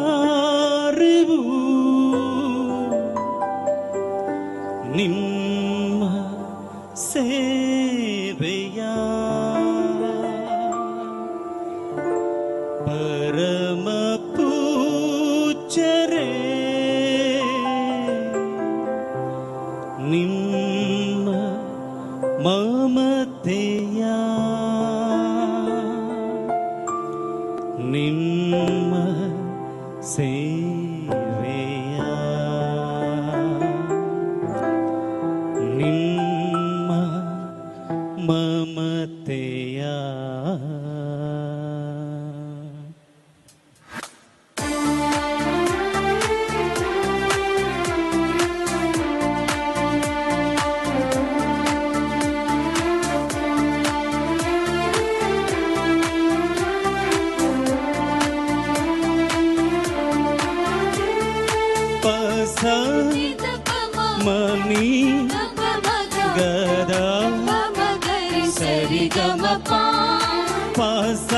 ಮರೆಯಲಾರೆವು ನಿಮ್ಮ ಸೇವೆಯ ಪರಮ ಪೂಜ್ಯರೇ ನಿಮ್ಮ ಮಮತೆಯ ನಿಮ್ಮ ಸೇವೆಯ ನಿಮ್ಮ ಮಮತೆಯ ಮನಿ ಗದ ಸರಿ ಗಮ ಪಾಸ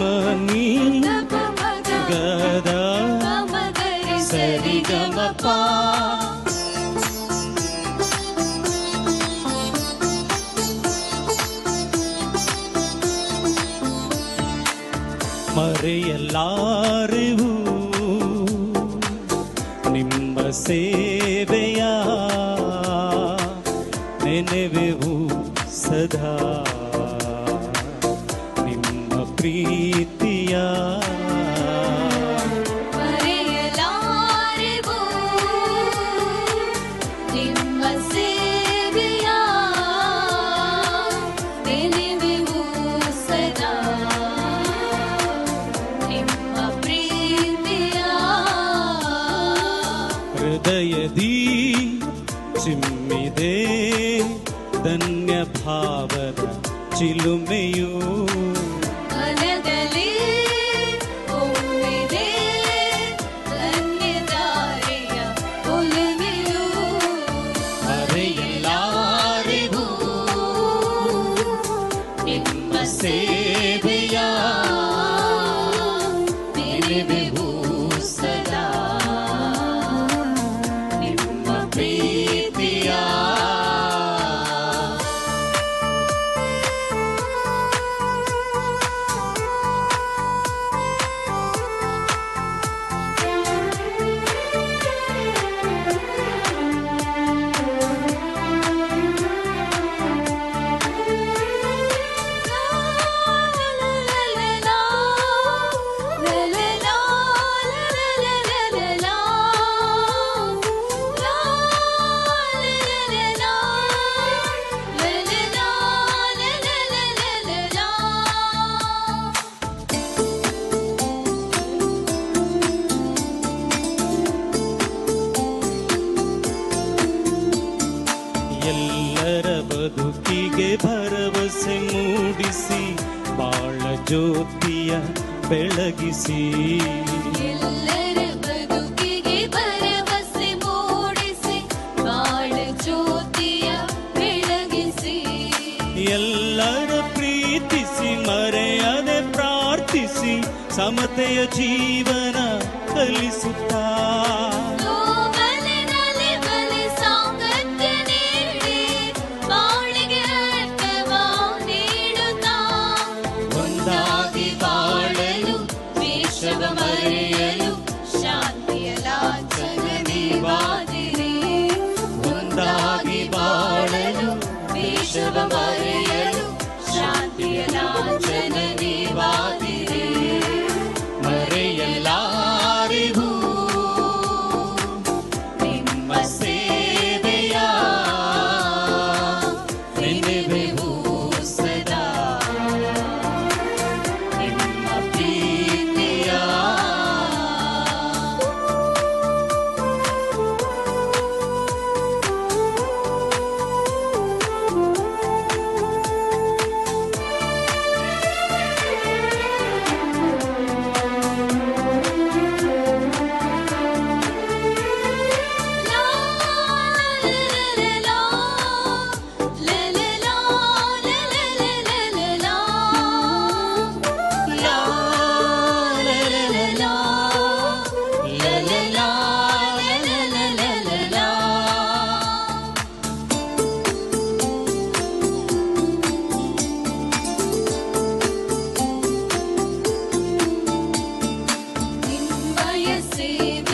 ಮನಿ ಗದ ಸರಿ ಗಮ ಪಾ ಮರೆಯಲಾರೆವು ನಿಮ್ಮ ಸೇವೆಯ ನೆನೆವೆವು ಸದಾ ನಿಮ್ಮ ಪ್ರೀತಿಯ ಮರೆಯಲಾರೆವು ನಿಮ್ಮ ಸೇವೆಯ ನೆನೆವೆವು ಸದಾ ನಿಮ್ಮ ಪ್ರೀತಿಯ ಹೃದಯದಿ ಚಿಮ್ಮಿದೆ ಧನ್ಯ ಭಾವದ ಚಿಲುಮೆಯು ಮನದಲ್ಲಿ ಒಮ್ಮಿದೆ ಧನ್ಯದಾರೆಯ ಒಲುಮೆಯು ಮರೆಯಲಾರೆವು ನಿಮ್ಮ ಸೇವೆಯ ನೆನೆವೆವು ಸದಾ ನಿಮ್ಮ ಪ್ರೀತಿಯ ಎಲ್ಲರ ಬದುಕಿಗೆ ಭರವಸೆ ಮೂಡಿಸಿ ಬಾಳ ಜ್ಯೋತಿಯ ಬೆಳಗಿಸಿ ಎಲ್ಲರ ಬದುಕಿಗೆ ಭರವಸೆ ಮೂಡಿಸಿ ಬಾಳ ಜ್ಯೋತಿಯ ಬೆಳಗಿಸಿ ಎಲ್ಲರ ಪ್ರೀತಿಸಿ ಮರೆಯದೆ ಪ್ರಾರ್ಥಿಸಿ ಸಮತೆಯ ಜೀವನ ಕಲಿಸುತ್ತಾ ಮರೆಯಲು ಶಾಂತಿಯ ಲಾಂಛನ ನೀವಾದಿರಿ ಒಂದಾಗಿ ಬಾಳಲು ದೇಶವ ಮರೆಯಲು ಶಾಂತಿಯ ಲಾಂಛನ ನೀವಾದಿರಿ ಮರೆಯಲಾರೆವು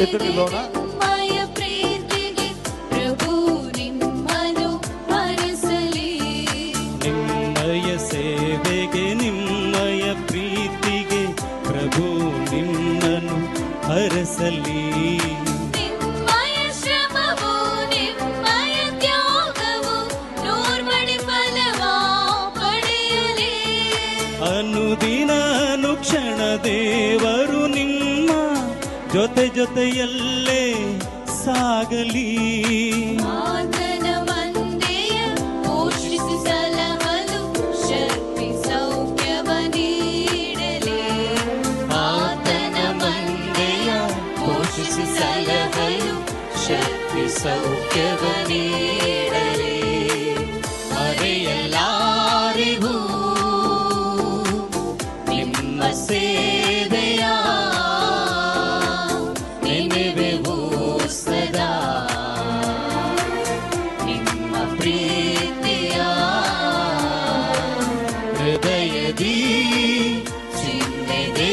ಎದುರು ನಿಲ್ಲೋಣ. ನಿಮ್ಮಯ ಪ್ರೀತಿಗೆ ಪ್ರಭು ನಿಮ್ಮನ್ನು ಹರಸಲಿ. ನಿಮ್ಮಯ ಸೇವೆಗೆ ನಿಮ್ಮಯ ಪ್ರೀತಿಗೆ ಪ್ರಭು ನಿಮ್ಮನ್ನು ಹರಸಲಿ. ನಿಮ್ಮಯ ಶ್ರಮವು ನಿಮ್ಮಯ ತ್ಯಾಗವು ನೂರ್ಮಡಿ ಫಲವಾ ಪಡೆಯಲಿ. ಅನುದಿನ ಅನುಕ್ಷಣ ದೇವರು ನಿಮ್ಮ ಜೊತೆ ಜೊತೆಯಲ್ಲೇ ಸಾಗಲಿ. ಆತನ ಮಂದೆಯ ಪೋಷಿಸಿ ಸಲಹಲು ಶಕ್ತಿ ಸೌಖ್ಯವ ನೀಡಲಿ. ಆತನ ಮಂದೆಯ ಪೋಷಿಸಿ ಸಲಹಲು ಶಕ್ತಿ ಸೌಖ್ಯವ ನೀಡಲಿ. ಮರೆಯಲಾರಿಗೂ ನಿಮ್ಮ ಸೇವೆಯ ನೆನೆವೆವು ಸದಾ. ನಿಮ್ಮ ಪ್ರೀತಿಯ ಹೃದಯದಿ ಚಿಹ್ನೆದೆ